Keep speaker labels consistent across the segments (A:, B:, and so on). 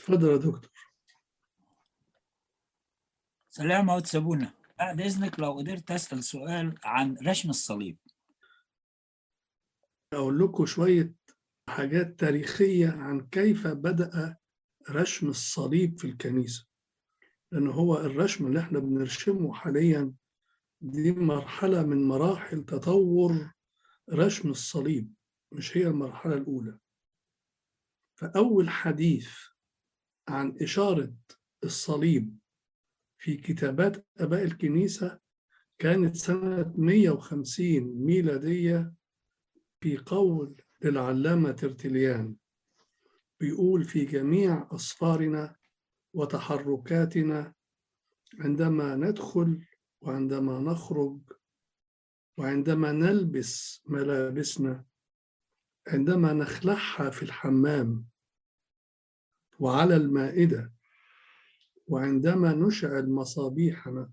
A: اتفضل يا دكتور.
B: سلام عود سابونا، بعد إذنك لو قدرت أسأل سؤال عن رسم الصليب.
A: أقول لكم شوية حاجات تاريخية عن كيف بدأ رسم الصليب في الكنيسة، لأن هو الرسم اللي احنا بنرسمه حاليا دي مرحلة من مراحل تطور رسم الصليب، مش هي المرحلة الأولى. فأول حديث عن إشارة الصليب في كتابات آباء الكنيسة كانت سنة 150 ميلادية في قول للعلامة ترتليان، بيقول: في جميع أسفارنا وتحركاتنا، عندما ندخل وعندما نخرج، وعندما نلبس ملابسنا، عندما نخلعها في الحمام وعلى المائدة، وعندما نشعل مصابيحنا،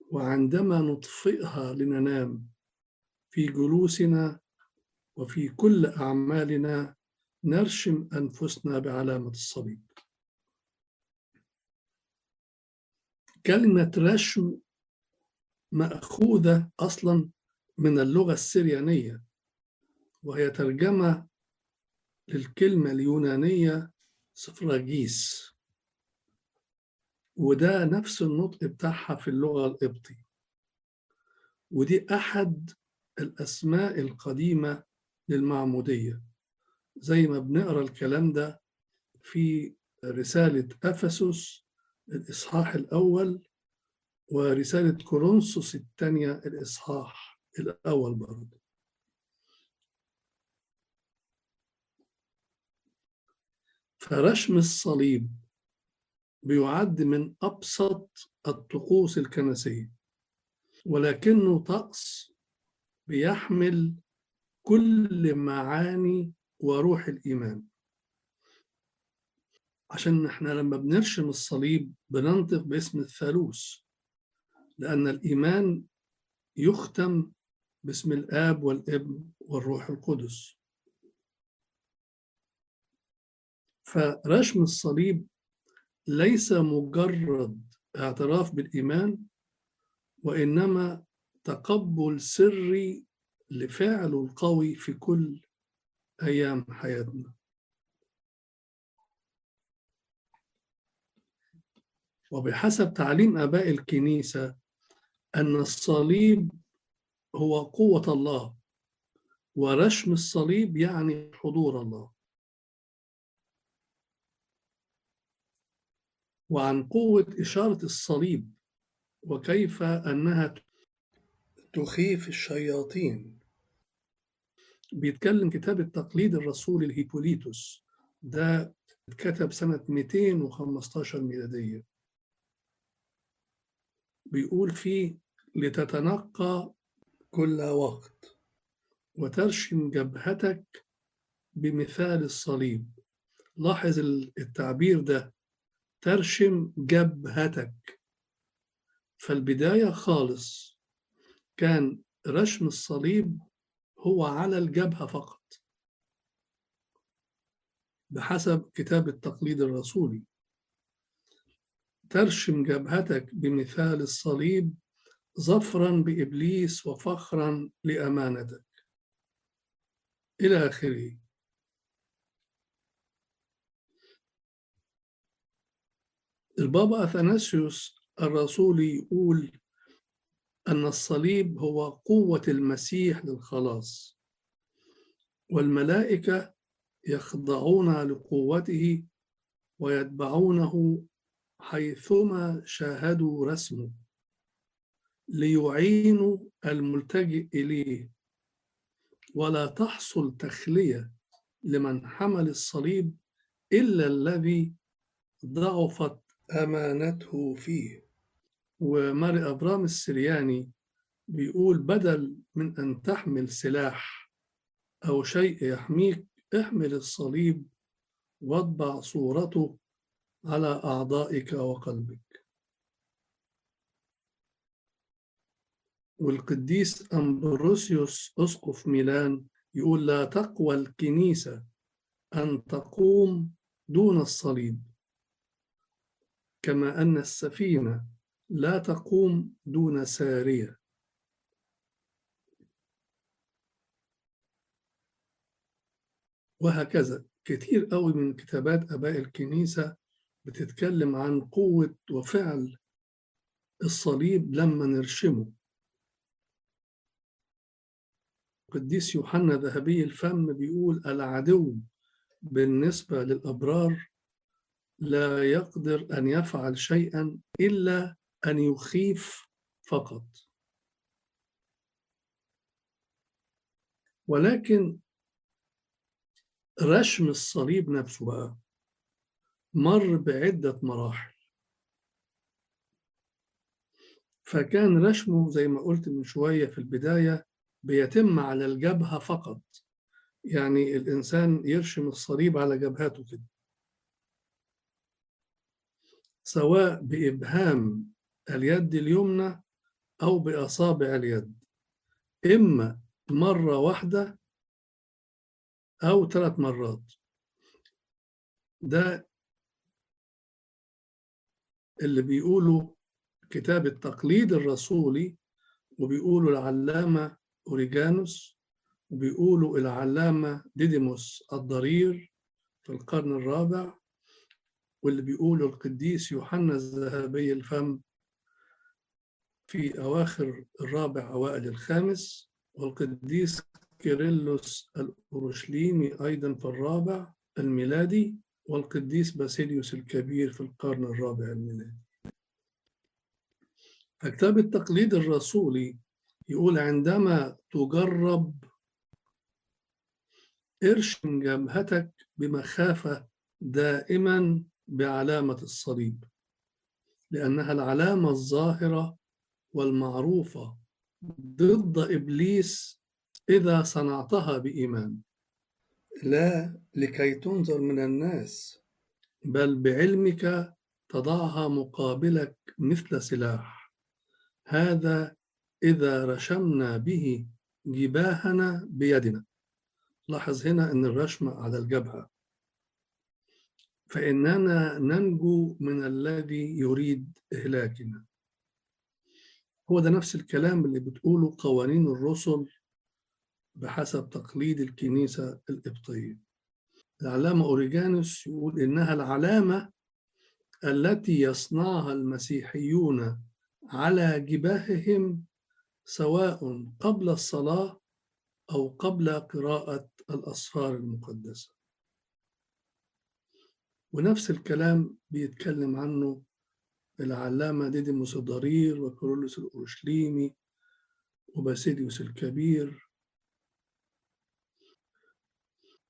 A: وعندما نطفئها لننام، في جلوسنا وفي كل أعمالنا نرشم أنفسنا بعلامة الصليب. كلمة رشم مأخوذة أصلا من اللغة السريانية، وهي ترجمة للكلمة اليونانية سفراجيس، وده نفس النطق بتاعها في اللغة القبطي، ودي أحد الأسماء القديمة للمعمودية، زي ما بنقرأ الكلام ده في رسالة أفسس الإصحاح الأول ورسالة كورنثوس الثانية الإصحاح الأول برضه. فرشم الصليب بيعد من أبسط الطقوس الكنسية، ولكنه طقس بيحمل كل معاني وروح الإيمان، عشان احنا لما بنرشم الصليب بننطق باسم الثالوث، لأن الإيمان يختم باسم الآب والابن والروح القدس. فرشم الصليب ليس مجرد اعتراف بالإيمان، وإنما تقبل سري لفعله القوي في كل أيام حياتنا. وبحسب تعليم آباء الكنيسة أن الصليب هو قوة الله، ورشم الصليب يعني حضور الله. وعن قوة إشارة الصليب وكيف أنها تخيف الشياطين بيتكلم كتاب التقليد الرسولي الهيبوليتوس، ده اتكتب سنة 215 ميلادية. بيقول فيه: لتتنقى كل وقت وترشم جبهتك بمثال الصليب. لاحظ التعبير ده، ترشم جبهتك. فالبداية خالص كان رشم الصليب هو على الجبهة فقط بحسب كتاب التقليد الرسولي. ترشم جبهتك بمثال الصليب ظفرا بإبليس وفخرا لأمانتك، إلى آخره. البابا أثناسيوس الرسولي يقول أن الصليب هو قوة المسيح للخلاص، والملائكة يخضعون لقوته ويتبعونه حيثما شاهدوا رسمه، ليعينوا الملتجئ إليه، ولا تحصل تخلية لمن حمل الصليب إلا الذي ضعفت أمانته فيه. وماري أبرام السرياني بيقول: بدل من أن تحمل سلاح أو شيء يحميك، احمل الصليب واطبع صورته على أعضائك وقلبك. والقديس أمبروسيوس أسقف ميلان يقول: لا تقوى الكنيسة أن تقوم دون الصليب، كما أن السفينة لا تقوم دون سارية. وهكذا كتير قوي من كتابات آباء الكنيسة بتتكلم عن قوة وفعل الصليب لما نرشمه. القديس يوحنا ذهبي الفم بيقول: العدو بالنسبة للأبرار لا يقدر أن يفعل شيئا إلا أن يخيف فقط. ولكن رشم الصليب نفسه بقى مر بعدة مراحل. فكان رشمه زي ما قلت من شوية في البداية بيتم على الجبهة فقط، يعني الإنسان يرشم الصليب على جبهته كده، سواء بإبهام اليد اليمنى أو بأصابع اليد، إما مرة واحدة أو 3 مرات. ده اللي بيقوله كتاب التقليد الرسولي، وبيقولوا العلامة أوريجانوس، وبيقولوا العلامة ديديموس الضرير في القرن الرابع، واللي بيقولوا القديس يوحنا الذهبي الفم في أواخر الرابع أوائل الخامس، والقديس كيرلس الأورشليمي أيضا في الرابع الميلادي، والقديس باسيليوس الكبير في القرن الرابع الميلادي. فكتاب التقليد الرسولي يقول: عندما تجرب ارشم جبهتك بمخافة دائما بعلامة الصليب، لأنها العلامة الظاهرة والمعروفة ضد إبليس إذا صنعتها بإيمان، لا لكي تنظر من الناس، بل بعلمك تضعها مقابلك مثل سلاح. هذا إذا رشمنا به جباهنا بيدنا. لاحظ هنا أن الرشم على الجبهة، فإننا ننجو من الذي يريد إهلاكنا. هو ده نفس الكلام اللي بتقوله قوانين الرسل بحسب تقليد الكنيسة القبطية. العلامة أوريجانوس يقول إنها العلامة التي يصنعها المسيحيون على جباههم سواء قبل الصلاة أو قبل قراءة الأسفار المقدسة. ونفس الكلام بيتكلم عنه العلامة ديديموس الضرير وكيرلس الأورشليمي وباسيليوس الكبير